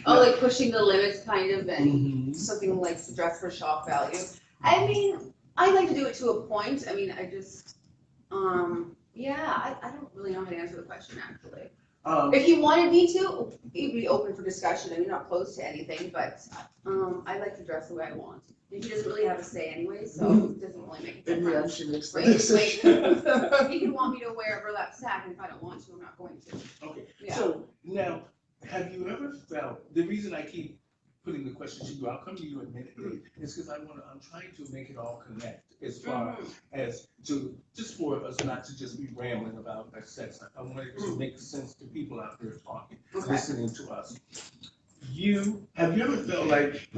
Oh, like pushing the limits kind of, and something like dress for shock value. I mean, I like to do it to a point. I mean, I just, yeah, I don't really know how to answer the question actually. If he wanted me to, he'd be open for discussion. I mean, not close to anything, but I like to dress the way I want. And he doesn't really have a say anyway, so it doesn't really make a difference. He can want me to wear a burlap sack, and if I don't want to, I'm not going to. Okay, Yeah. so now, have you ever felt, the reason I keep putting the question to you, I'll come to you in a minute, is because I'm trying to make it all connect as far as to, just for us not to just be rambling about that sex. I want it to make sense to people out there talking, listening to us. Have you ever felt like,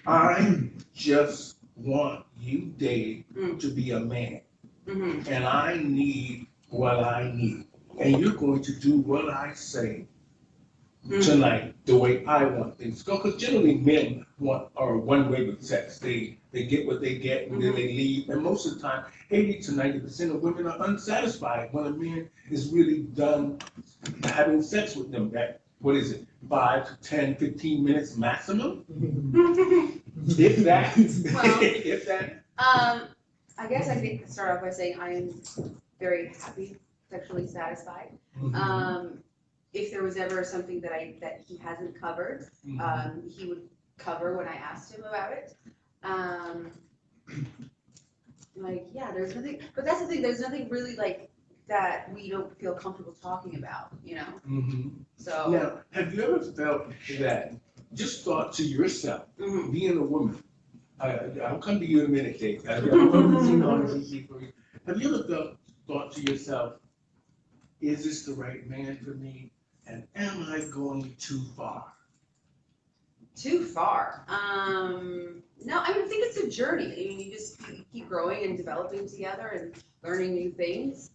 I just want you, Dave, to be a man, and I need what I need, and you're going to do what I say tonight the way I want things to go? Because generally men are one way with sex. They get what they get and then they leave. And most of the time, 80 to 90% of women are unsatisfied when a man is really done having sex with them. That, what is it, 5 to 10, 15 minutes maximum? If that. Well, if that. I guess I could start off by saying I am very happy, sexually satisfied. If there was ever something that he hasn't covered, he would cover when I asked him about it. Like, yeah, there's nothing, but that's the thing, there's nothing really like that we don't feel comfortable talking about, you know? So. Now, have you ever felt that, just thought to yourself, being a woman, I'll come to you in a minute, Dave. Have you ever thought to yourself, is this the right man for me? And am I going too far? Too far? No, I mean, I think it's a journey. I mean, you just keep growing and developing together and learning new things.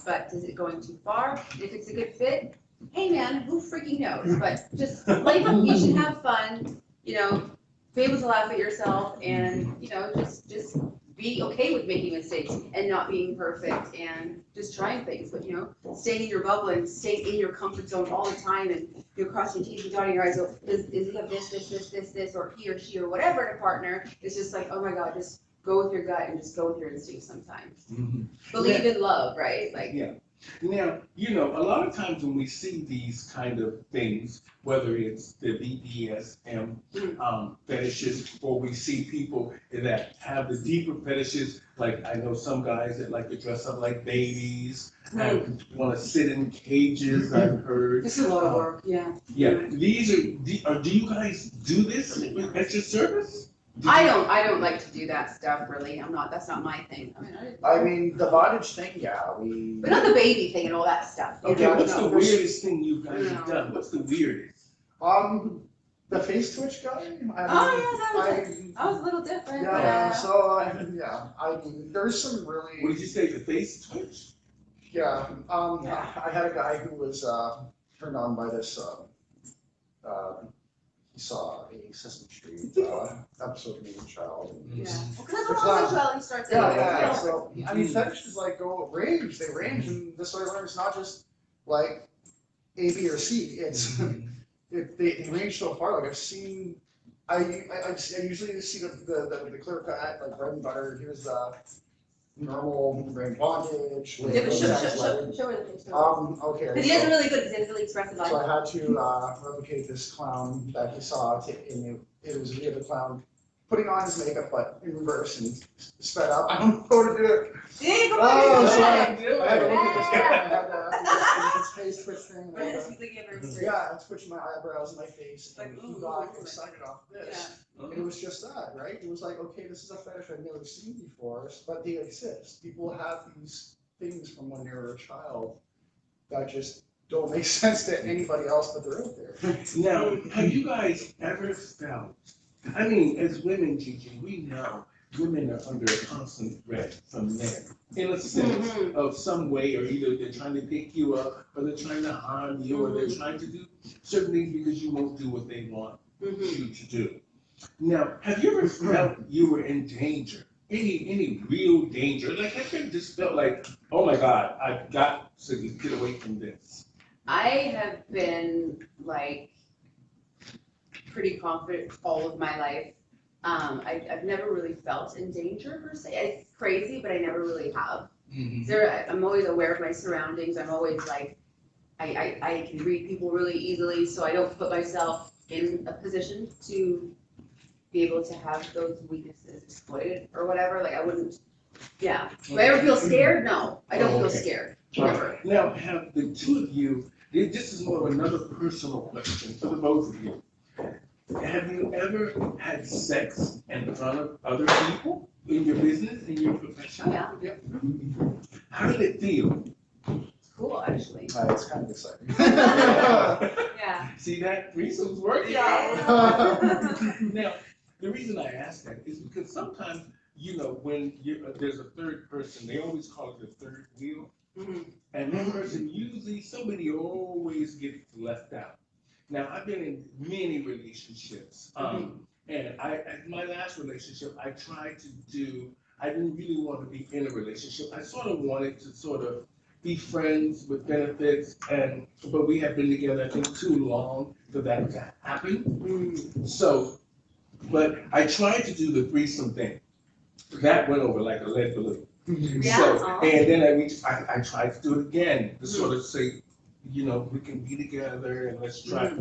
But is it going too far? If it's a good fit, hey man, who freaking knows? But just like, you should have fun, you know, be able to laugh at yourself, and you know, just be okay with making mistakes and not being perfect, and just trying things. But you know, staying in your bubble and staying in your comfort zone all the time, and you're crossing your teeth and dotting your eyes. So does he have this, or he or she or whatever in a partner? It's just like, oh my God, just go with your gut and just go with your instincts sometimes. Believe in love, right? Like. Yeah. Now, you know, a lot of times when we see these kind of things, whether it's the BDSM fetishes, or we see people that have the deeper fetishes, like I know some guys that like to dress up like babies, and want to sit in cages, I've heard. It's a lot of work, yeah. Yeah, these do you guys do this at your service? I don't like to do that stuff, really. That's not my thing. I mean, the bondage thing, yeah, but not the baby thing and all that stuff. Okay, what's the weirdest thing you guys have done? What's the weirdest? The face twitch guy. That was a little different. Yeah. So I mean, there's some really. What did you say? The face twitch? Yeah. I had a guy who was turned on by this. He saw a Sesame Street episode of Mean Child. Because that's what homosexuality starts out. Yeah. So I mean, fetishes like go range. They range, and this way, it's not just like A, B, or C. It's they range so far. Like I've seen, I usually see the clear cut, like bread and butter. Here's normal brain bondage. Yeah, but show her the face. Okay. But he doesn't really good because he doesn't really express it. So I had to replicate this clown that he saw. It was via the clown putting on his makeup, but in reverse and sped up. I don't know how to do it. Yeah, come on. I had to look at this guy. I had his face twitch thing. Yeah, I'm twitching my eyebrows and my face. And he got excited off this. And it was just that, right? It was like, okay, this is a fetish I've never seen before, but they exist. People have these things from when they were a child that just don't make sense to anybody else, but they're out there. Now, have you guys ever felt, I mean, as women, Gigi, we know women are under a constant threat from men, in a sense of some way, or either they're trying to pick you up, or they're trying to harm you, or they're trying to do certain things because you won't do what they want you to do. Now, have you ever felt you were in danger? Any real danger? Like, have you just felt like, oh my God, I've got to get away from this? I have been like pretty confident all of my life. I've never really felt in danger per se. It's crazy, but I never really have. I'm always aware of my surroundings. I'm always like, I can read people really easily, so I don't put myself in a position to be able to have those weaknesses exploited or whatever. Like I wouldn't, yeah. Do I ever feel scared? No, I don't feel scared. Never. Now, have the two of you, this is more of another personal question for the both of you. Have you ever had sex in front of other people in your business, in your profession? Oh, yeah. Yep. How did it feel? It's cool, actually. It's kind of exciting. Yeah. See that? Threesome's working Yeah. out. Now, the reason I ask that is because sometimes, when there's a third person, they always call it the third wheel. And that person, usually somebody always gets left out. Now, I've been in many relationships, and my last relationship, I didn't really want to be in a relationship. I sort of wanted to sort of be friends with benefits, but we have been together, I think, too long for that to happen. So, but I tried to do the threesome thing. That went over like a lead balloon. Yeah. So, and then I tried to do it again, to sort of say, we can be together and let's try.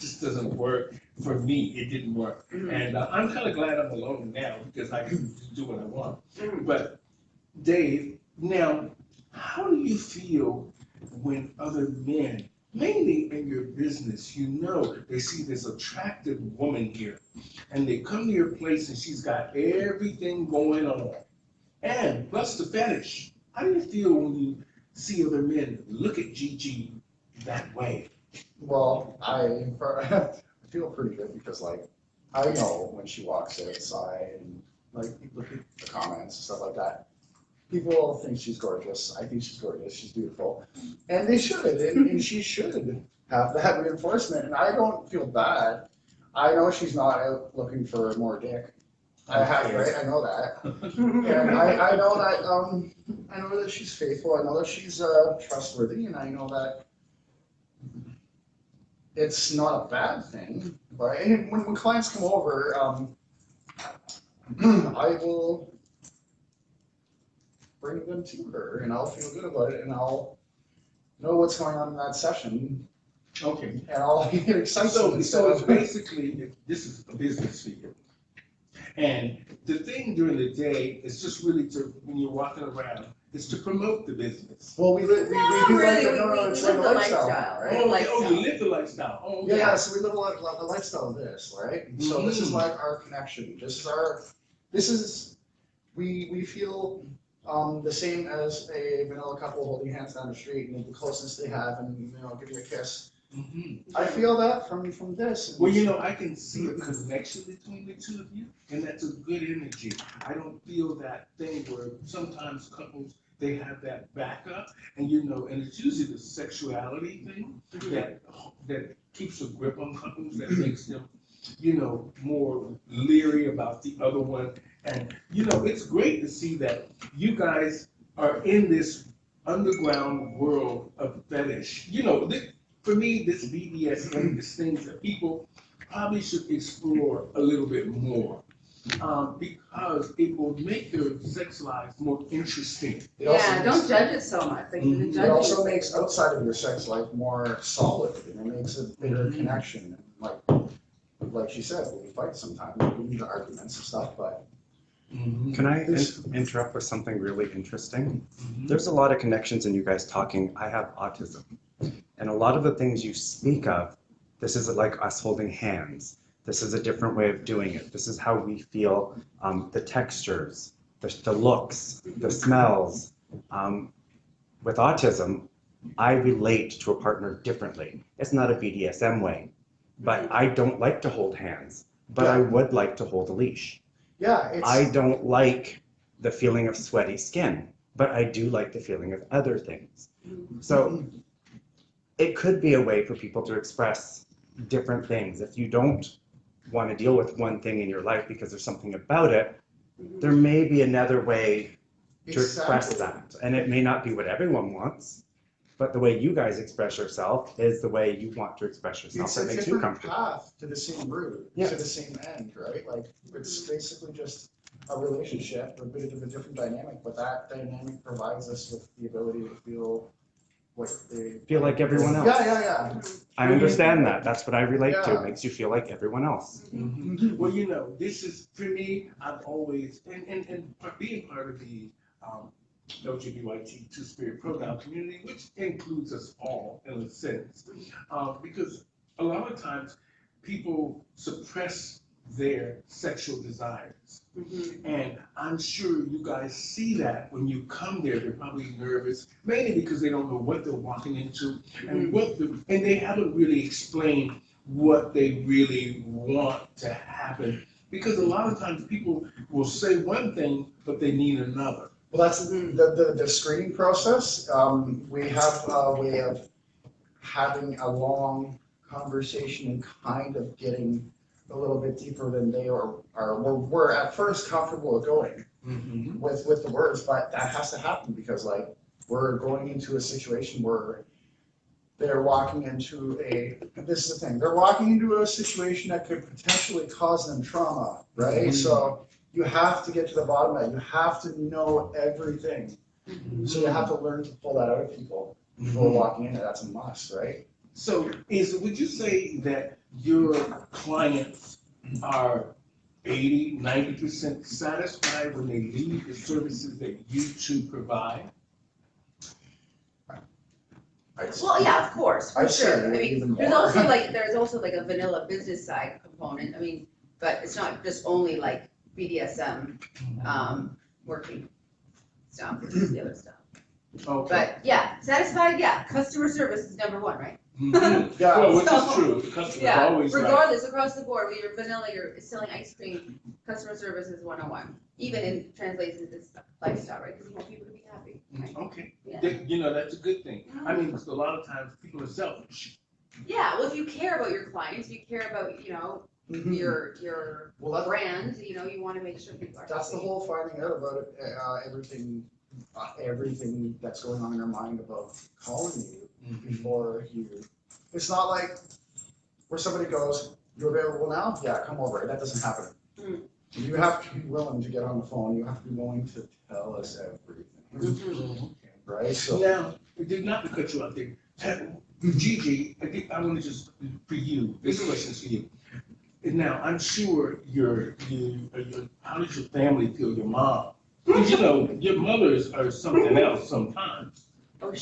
This doesn't work. For me, it didn't work. And I'm kind of glad I'm alone now because I can do what I want. But Dave, now, how do you feel when other men, mainly in your business, they see this attractive woman here and they come to your place and she's got everything going on and plus the fetish. How do you feel when you see other men look at Gigi that way? Well, I feel pretty good because, like, I know when she walks outside and, like, people look at the comments and stuff like that. People think she's gorgeous. I think she's gorgeous. She's beautiful. And they should. And she should have that reinforcement. And I don't feel bad. I know she's not out looking for more dick. I have, right? I know that. And I know that she's faithful. I know that she's trustworthy. And I know that it's not a bad thing. But when clients come over, I will bring them to her and I'll feel good about it and I'll know what's going on in that session. Okay. And I'll get excited. So it's basically, this is a business for you. And the thing during the day is just really when you're walking around, is to promote the business. Well, we do really, it's like a lifestyle, right? You live the lifestyle. Oh, okay. Yeah, so we live a lifestyle of this, right? So this is like our connection. We feel the same as a vanilla couple holding hands down the street and the closeness they have and, give you a kiss. I feel that from this. Well, I can see a connection between the two of you, and that's a good energy. I don't feel that thing where sometimes couples, they have that backup, and and it's usually the sexuality thing that keeps a grip on couples, that makes them, more leery about the other one. And, it's great to see that you guys are in this underground world of fetish. For me, this BDSM is things that people probably should explore a little bit more because it will make their sex lives more interesting. Don't judge it so much. It also makes outside of your sex life more solid and it makes a bigger connection. Like she said, we fight sometimes, we need arguments and stuff, but. Can I interrupt with something really interesting? There's a lot of connections in you guys talking. I have autism. And a lot of the things you speak of, this is like us holding hands. This is a different way of doing it. This is how we feel the textures, the looks, the smells. With autism, I relate to a partner differently. It's not a BDSM way, but I don't like to hold hands, but I would like to hold a leash. Yeah, I don't like the feeling of sweaty skin, but I do like the feeling of other things. So it could be a way for people to express different things. If you don't want to deal with one thing in your life because there's something about it, there may be another way to express that. And it may not be what everyone wants, but the way you guys express yourself is the way you want to express yourself. It's That a makes you different comfortable. path to the same route, Yeah. to the same end, right? Like, it's basically just a relationship, a bit of a different dynamic, but that dynamic provides us with the ability to feel what they Feel like everyone else. Yeah. I understand that. That's what I relate to. Yeah. It makes you feel like everyone else. Well, you know, this is, for me, I've always, and being part of the LGBTQ Two-Spirit pronoun community, which includes us all in a sense, because a lot of times people suppress their sexual desires. And I'm sure you guys see that when you come there. They're probably nervous, mainly because they don't know what they're walking into and and they haven't really explained what they really want to happen. Because a lot of times people will say one thing, but they need another. Well, that's the screening process. We have a way of having a long conversation and kind of getting a little bit deeper than they we're at first comfortable going with the words, but that has to happen because like we're going into a situation where they're walking into this is the thing, they're walking into a situation that could potentially cause them trauma, right? So you have to get to the bottom of that. You have to know everything. So you have to learn to pull that out of people before walking in. That's a must, right? So would you say that your clients are 80, 90% satisfied when they leave the services that you two provide? Well, yeah, of course, for I'd say sure. I mean, even there's more. also like a vanilla business side component. I mean, but it's not just only like BDSM working stuff. It's the other stuff. Okay. But yeah, satisfied. Yeah, customer service is number one, right? Yeah. Well, which So, is true. The customer's Yeah, always right. regardless, across the board, whether you're vanilla, you're selling ice cream, customer service is 101. Even in translates into this lifestyle, right? Because you want people to be happy. Right? Okay. Yeah. You know, that's a good thing. I mean, because a lot of times people are selfish. Yeah, well, if you care about your clients, you care about, your Well, that's, brand, you want to make sure people are that's the happy. whole finding out about everything that's going on in your mind about calling you before you. It's not like where somebody goes, "You're available now? Yeah, come over." That doesn't happen. You have to be willing to get on the phone. You have to be willing to tell us everything, right? So Now, not to cut you out there, Gigi, I want to just, for you, this question's for you. Now, I'm sure how does your family feel, your mom? Because, your mothers are something else sometimes. Oh,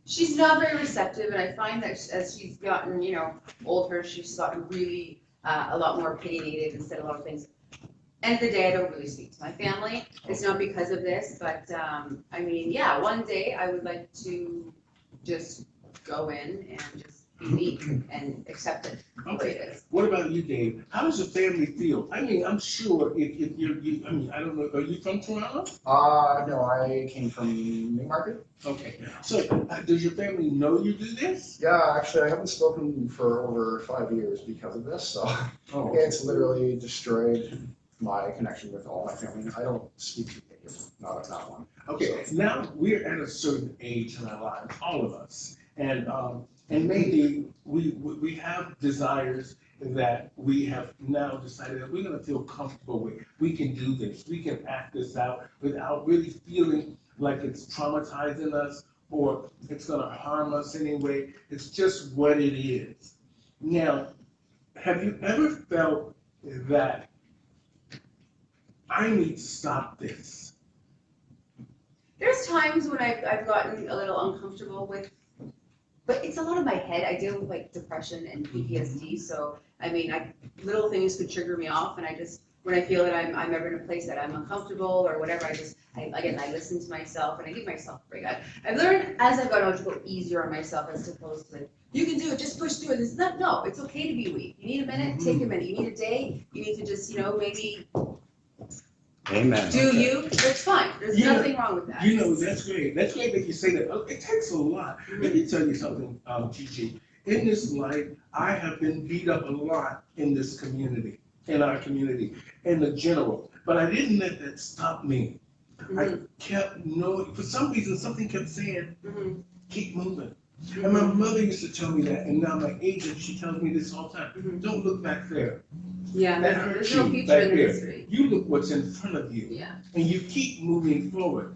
she's not very receptive, and I find that as she's gotten, older, she's gotten really a lot more opinionated and said a lot of things. End of the day, I don't really speak to my family. It's not because of this, but I mean, yeah, one day I would like to just go in and just be me and accept it the way it is. What about you, Dave? How does your family feel? I mean, I'm sure if I mean, I don't know, are you from Toronto? no, I came from Newmarket. Okay, so does your family know you do this? Yeah, actually, I haven't spoken for over 5 years because of this, so it's literally destroyed my connection with all my family. I don't speak to people, not one. Okay, now we're at a certain age in our lives, all of us, and maybe we have desires that we have now decided that we're going to feel comfortable with. We can do this. We can act this out without really feeling like it's traumatizing us or it's going to harm us anyway. It's just what it is. Now, have you ever felt that I need to stop this? There's times when I've gotten a little uncomfortable with, but it's a lot of my head. I deal with like depression and PTSD, so I mean, little things could trigger me off, and when I feel that I'm ever in a place that I'm uncomfortable or whatever, I listen to myself and I give myself a break. I've learned as I've gotten older to go easier on myself as opposed to like, you can do it, just push through it. No, it's okay to be weak. You need a minute, take a minute. You need a day, you need to just, maybe Amen. do you, it's fine. There's nothing wrong with that. That's great. That's great that you say that. It takes a lot. Let me tell you something, Gigi. In this life, I have been beat up a lot in this community, in our community, in the general. But I didn't let that stop me. I kept knowing, for some reason, something kept saying, Mhm. keep moving. And my mother used to tell me that, and now my agent, she tells me this all the time. Don't look back there. Yeah, That hurt there's you no future back in the there. history. You look what's in front of you. Yeah. And you keep moving forward.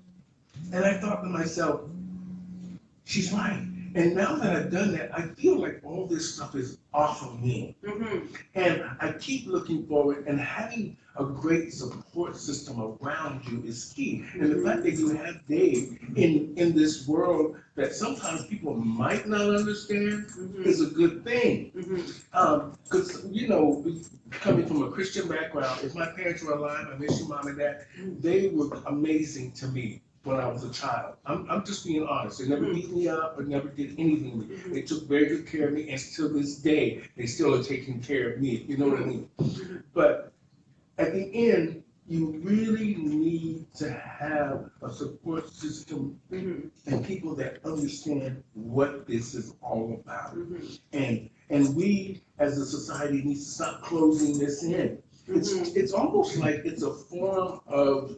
And I thought to myself, she's right. And now that I've done that, I feel like all this stuff is off of me. And I keep looking forward, and having a great support system around you is key. And the fact that you have Dave in this world that sometimes people might not understand is a good thing. Because, you know, coming from a Christian background, if my parents were alive, I miss you, Mom and Dad, they were amazing to me when I was a child. I'm just being honest. They never beat me up or never did anything to me. They took very good care of me, and till this day, they still are taking care of me. You know what I mean? But at the end, you really need to have a support system and people that understand what this is all about. And we, as a society, need to stop closing this in. It's almost like it's a form of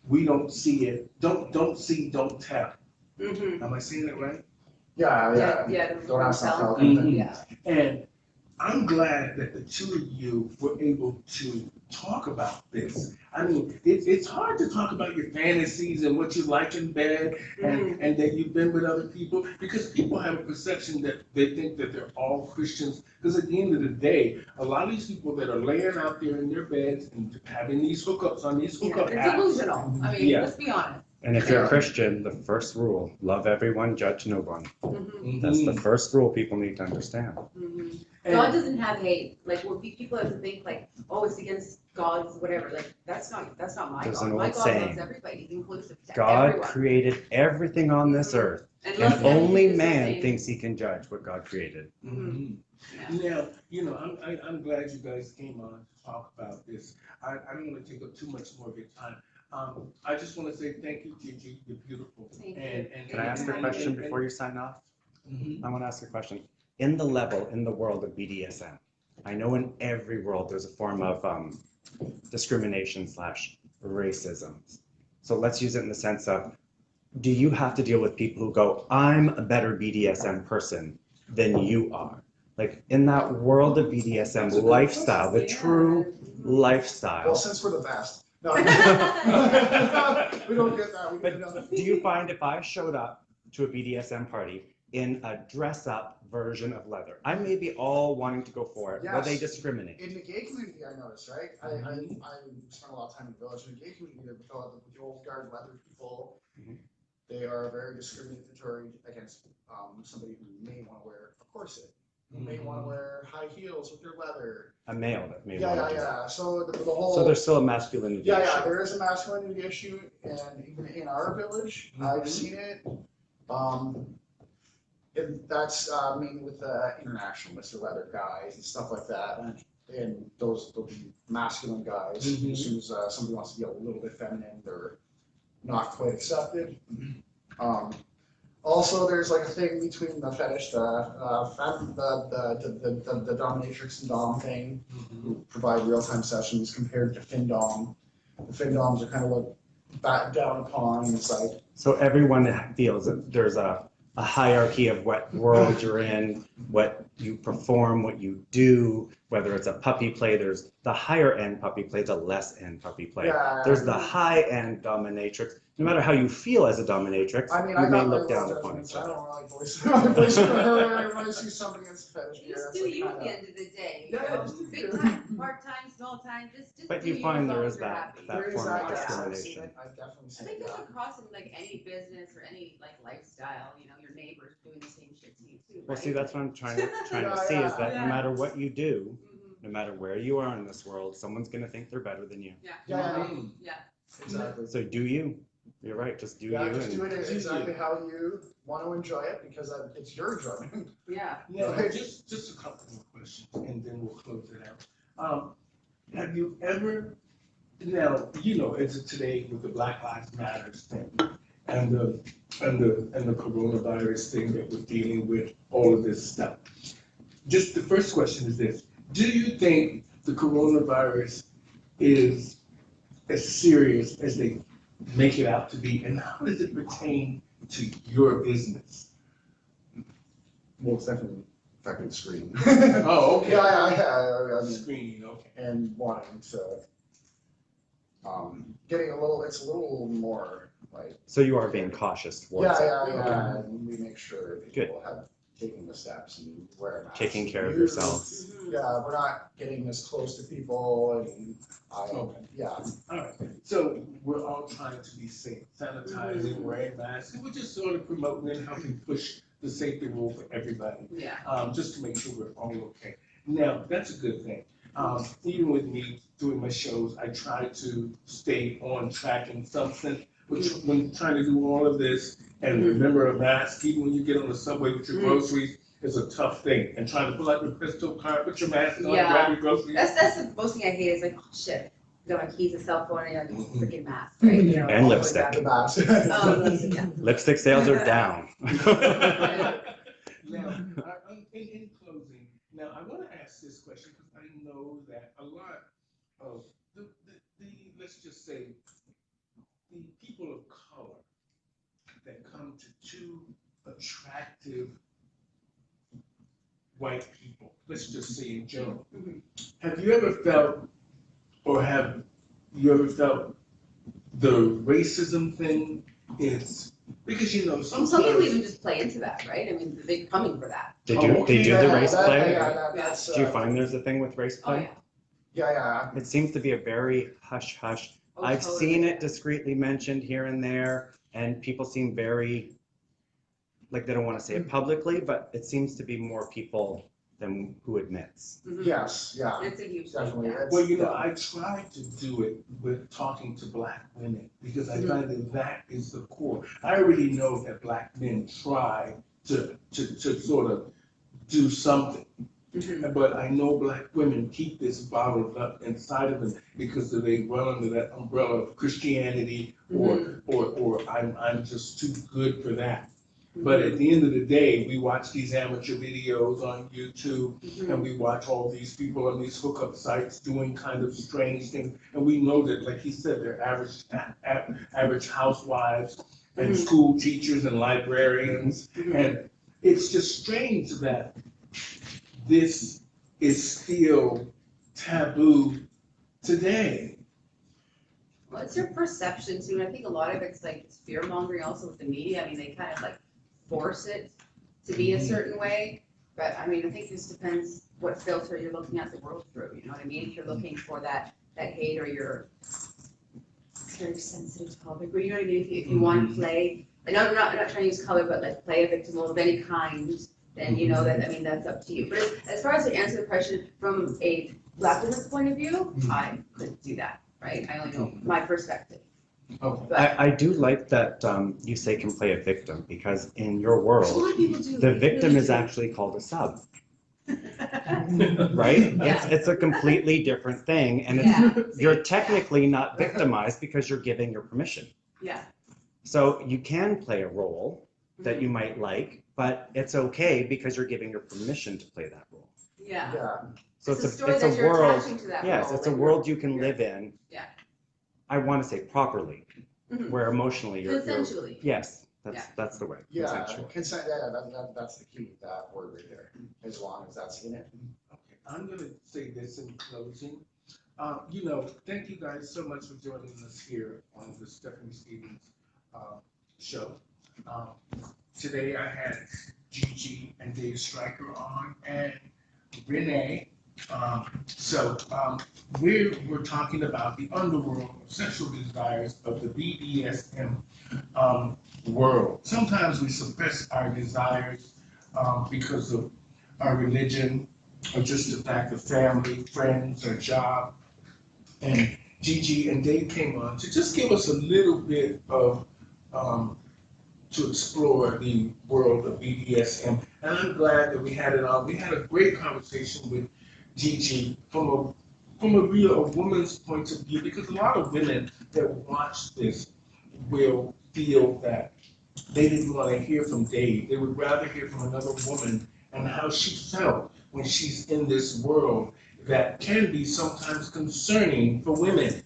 we don't see it. Don't see, don't tell. Am I saying that right? Yeah. Don't ask, don't tell. Yeah. And I'm glad that the two of you were able to talk about this. I mean, it's hard to talk about your fantasies and what you like in bed and that you've been with other people, because people have a perception that they think that they're all Christians. Because at the end of the day, a lot of these people that are laying out there in their beds and having these hookups on these hookup It's apps. delusional. I mean, let's be honest. And if you're a Christian, the first rule, love everyone, judge no one. That's the first rule people need to understand. God doesn't have hate. Like, what people have to think, like, oh, it's against God's whatever. Like, that's not my There's God. an My old God saying, loves everybody. He's inclusive to God everyone. created everything on this earth, and loves only everything the man same. thinks he can judge what God created. Now, you know, I'm glad you guys came on to talk about this. I don't want to take up too much more of your time. I just want to say thank you, Gigi. You're beautiful. Thank you. And Can I ask a question before you sign off? I want to ask a question. In the world of BDSM, I know in every world there's a form of discrimination / racism. So let's use it in the sense of, do you have to deal with people who go, I'm a better BDSM person than you are? Like, in that world of BDSM lifestyle, the true lifestyle. Well, since we're the best. No, we don't get that. We get another. Do you find if I showed up to a BDSM party in a dress-up version of leather, I may be all wanting to go for it, Yes. will they discriminate? In the gay community, I noticed, right? I spent a lot of time in the village. In the gay community, with the old guard leather people, they are very discriminatory against somebody who may want to wear a corset, who may want to wear high heels with their leather. A male that may Yeah. So the whole. So there's still a masculinity issue. Yeah, there is a masculinity issue, and even in our village, I've seen it. That's mainly with international Mr. Leather guys and stuff like that, and they'll be masculine guys. As soon as somebody wants to be a little bit feminine, they're not quite accepted. Also, there's like a thing between the fetish, the dominatrix and dom thing, who provide real-time sessions compared to FinDom. The FinDoms are kind of looked back down upon. It's like, so everyone feels that there's a hierarchy of what world you're in, what you perform, what you do, whether it's a puppy play, there's the higher end puppy play, the less end puppy play. There's the high end dominatrix. No matter how you feel as a dominatrix, I mean, you may look down upon each I other. don't really voice when I see somebody against fetish. Just do you at the end of the day. You Yeah, know, just do big you. time, part time, small time, just But do you find as long there as is you're that happy. There is form of that, yeah, I've seen discrimination. it. I've definitely I seen think it. that's across in like any business or any like lifestyle, you know, your neighbors doing the same shit to you too, right? Well, see, that's what I'm trying to see is that no matter what you do, no matter where you are in this world, someone's going to think they're better than you. Yeah. Exactly. So do you. You're right, just do you. Just do And it exactly how you want to enjoy it, because it's your enjoyment. Yeah. Now, just a couple more questions, and then we'll close it out. Have you ever, now, you know, it's today with the Black Lives Matters thing and the coronavirus thing that we're dealing with, all of this stuff. Just the first question is this: do you think the coronavirus is as serious as they make it out to be? And how does it pertain to your business? Well, it's definitely affecting the screen. Oh, okay. I mean, Screening, okay. and wanting to, getting a little, it's a little more like. So you are being cautious towards it. Yeah, and we make sure people have taken the steps and wear masks. Taking care of yourselves. Yeah, we're not getting as close to people and, yeah. All right, so we're all trying to be safe, sanitizing, wearing masks, and we're just sort of promoting and helping push the safety rule for everybody. Yeah. Just to make sure we're all okay. Now, that's a good thing. Even with me doing my shows, I try to stay on track in some sense. When trying to do all of this and remember a mask, even when you get on the subway with your groceries, is a tough thing. And trying to pull out your pistol card, put your mask on, grab your groceries. That's the most thing I hate is like, oh shit, I got my keys, a cell phone, and you're like, freaking mask, right? You know, And all the way lipstick. back. The mask. Oh, lipstick, yeah. Lipstick sales are down. Now, in closing, now I want to ask this question because I know that a lot of the let's just say, the people of color that come to two attractive white people, let's just say in general, have you ever felt, or have you ever felt the racism thing is, because you know, Some people even just play into that, right? I mean, they're coming for that. They do the race play? That's, Do you find there's a thing with race Oh, play? yeah. Yeah. It seems to be a very hush-hush. Oh, I've totally. seen it discreetly mentioned here and there, and people seem very, like they don't want to say it publicly, but it seems to be more people than who admits. Yes, yeah. It's a huge Definitely. thing. well, you know, I try to do it with talking to Black women because I find that that is the core. I already know that Black men try to sort of do something. But I know Black women keep this bottled up inside of them because they run under that umbrella of Christianity or I'm just too good for that. But at the end of the day, we watch these amateur videos on YouTube and we watch all these people on these hookup sites doing kind of strange things. And we know that, like he said, they're average housewives and school teachers and librarians. And it's just strange that this is still taboo today. Well, it's your perception too, and I think a lot of it's like it's fear mongering also with the media. I mean, they kind of like force it to be a certain way. But I mean, I think this depends what filter you're looking at the world through. You know what I mean? If you're looking for that hate or it's a very sensitive topic, but you know what I mean? If you want to play, and I'm not trying to use color, but like play a victim role of any kind, then you know that, I mean, that's up to you. But as far as to answer the question from a Black woman's point of view, I couldn't do that, right? I only know my perspective. Okay. But I do like that you say can play a victim, because in your a world, lot of people do. the they victim really is do. actually called a sub, right? Yeah. It's a completely different thing, and you're technically not victimized because you're giving your permission. Yeah. So you can play a role that you might like, but it's okay because you're giving your permission to play that role. Yeah. Yeah. So It's a story it's a that you're world. attaching to that Yes, role, it's a like world you can you're- live in. Yeah. I want to say properly, Mhm. where emotionally you're. Consensually. Yes, Yeah. that's the way. Yeah, Consensual. consent, that's the key, that word right there, as long as that's in it. Okay, I'm gonna say this in closing. You know, thank you guys so much for joining us here on the Stephanie Stevens show. Today I had Gigi and Dave Stryker on and Renee. We're talking about the underworld of sexual desires of the BDSM world. Sometimes we suppress our desires because of our religion or just the fact of family, friends, or job. And Gigi and Dave came on to just give us a little bit of to explore the world of BDSM. And I'm glad that we had it on. We had a great conversation with Gigi from a woman's point of view, because a lot of women that watch this will feel that they didn't want to hear from Dave. They would rather hear from another woman and how she felt when she's in this world that can be sometimes concerning for women.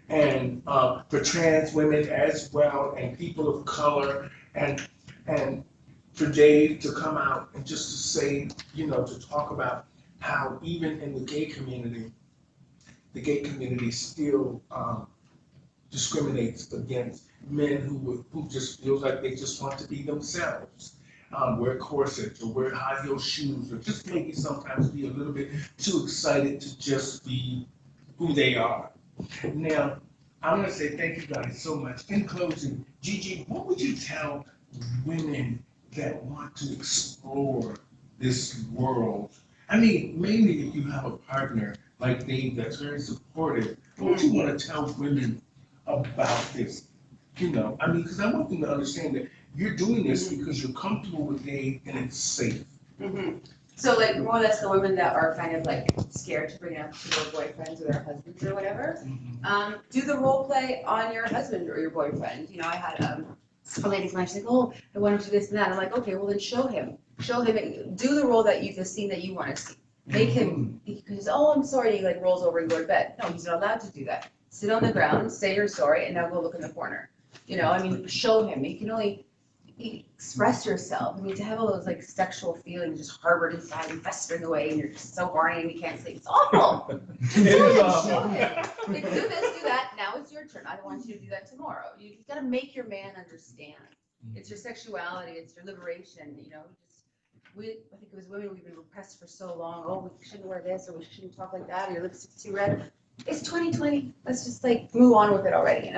and for trans women as well, and people of color, and for Dave to come out and just to say, to talk about how even in the gay community still discriminates against men who just feels like they just want to be themselves. Wear corsets or wear high heel shoes, or just maybe sometimes be a little bit too excited to just be who they are. Now, I want to say thank you guys so much. In closing, Gigi, what would you tell women that want to explore this world? I mean, mainly if you have a partner like Dave that's very supportive, what would you want to tell women about this? Because I want them to understand that you're doing this because you're comfortable with Dave and it's safe. So like more or less the women that are kind of like scared to bring it up to their boyfriends or their husbands or whatever, do the role play on your husband or your boyfriend. I had a lady come out, she's like, oh, I want to do this and that. I'm like, okay, well then show him, do the role that the scene that you want to see. Make him, because, oh, I'm sorry, he like rolls over and go to bed. No, he's not allowed to do that. Sit on the ground, say you're sorry, and now go look in the corner. Show him. You can only express yourself. To have all those like sexual feelings just harbored inside and festering away, and you're just so horny and you can't sleep. It's awful. Just do it. Show him. Like, do this, do that. Now it's your turn. I don't want you to do that tomorrow. You've got to make your man understand. It's your sexuality. It's your liberation. I think it was women, we've been repressed for so long. Oh, we shouldn't wear this, or we shouldn't talk like that, or your lipstick's too red. It's 2020. Let's just like move on with it already,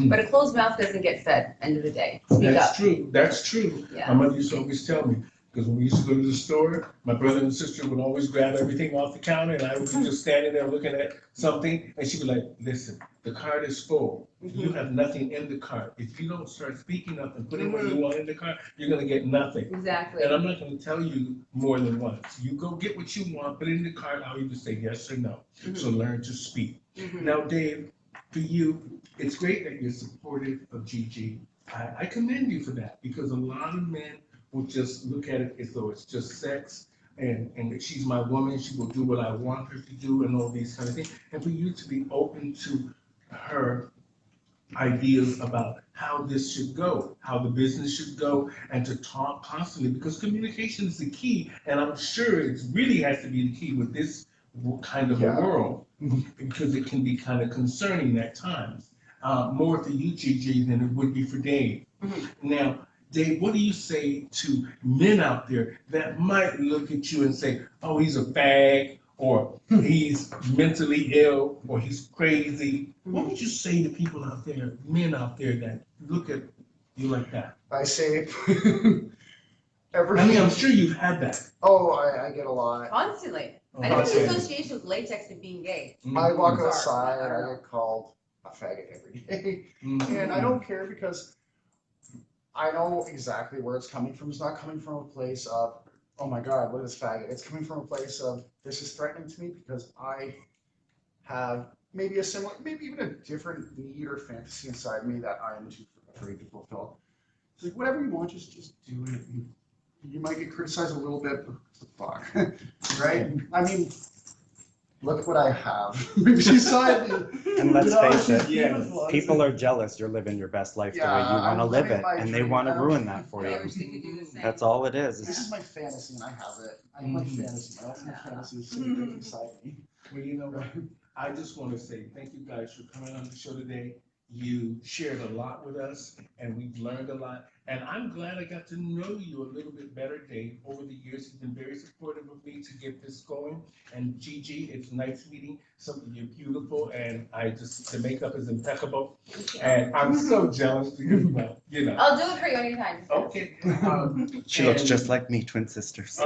But a closed mouth doesn't get fed. End of the day. Speak That's up. true. That's true. Yeah. My mother used to always tell me, because when we used to go to the store, my brother and sister would always grab everything off the counter, and I would be just standing there looking at something, and she would like, listen, the cart is full. You have nothing in the cart. If you don't start speaking up and putting what you want in the cart, you're gonna get nothing. Exactly. And I'm not gonna tell you more than once. You go get what you want, put it in the cart, I'll either say yes or no. So learn to speak. Now, Dave, for you, it's great that you're supportive of Gigi. I commend you for that, because a lot of men will just look at it as though it's just sex, and that she's my woman, she will do what I want her to do, and all these kind of things. And for you to be open to her ideas about how this should go, how the business should go, and to talk constantly, because communication is the key, and I'm sure it really has to be the key with this kind of a world, because it can be kind of concerning at times, more for you, Gigi, than it would be for Dave. Now, Dave, what do you say to men out there that might look at you and say, oh, he's a fag, or he's mentally ill, or he's crazy? What would you say to people out there, men out there that look at you like that? I say I'm sure you've had that. Oh, I get a lot. Constantly. I think the association with latex and being gay. I walk outside, I get called a faggot every day. And I don't care, because I know exactly where it's coming from. It's not coming from a place of, oh my God, what is faggot? It's coming from a place of, this is threatening to me because I have maybe a similar, maybe even a different need or fantasy inside me that I am too afraid to fulfill. It's like, whatever you want, just do it. You might get criticized a little bit, but what the fuck, right? Look what I have. Maybe she saw it. And let's face it, people are jealous you're living your best life the way you want to live it, and they want to ruin that for you. That's all it is. This is my fantasy, and I have it. I have my fantasy. That's my fantasy is sitting inside me. Well, you know what? I just want to say thank you guys for coming on the show today. You shared a lot with us, and we've learned a lot. And I'm glad I got to know you a little bit better, Dave. Over the years, you've been very supportive of me to get this going. And Gigi, it's nice meeting something. You're beautiful, and the makeup is impeccable. And I'm so jealous because, well, I'll do it for you anytime. Okay. She looks just like me, twin sisters.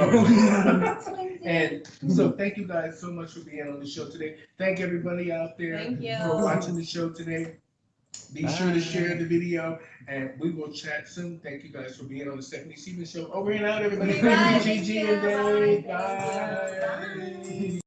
And so thank you guys so much for being on the show today. Thank everybody out there for watching the show today. Be sure to share the video, and we will chat soon. Thank you guys for being on the Stephanie Stevens Show. Over and out, everybody. Bye. Thank you, Gigi and Dave. Bye.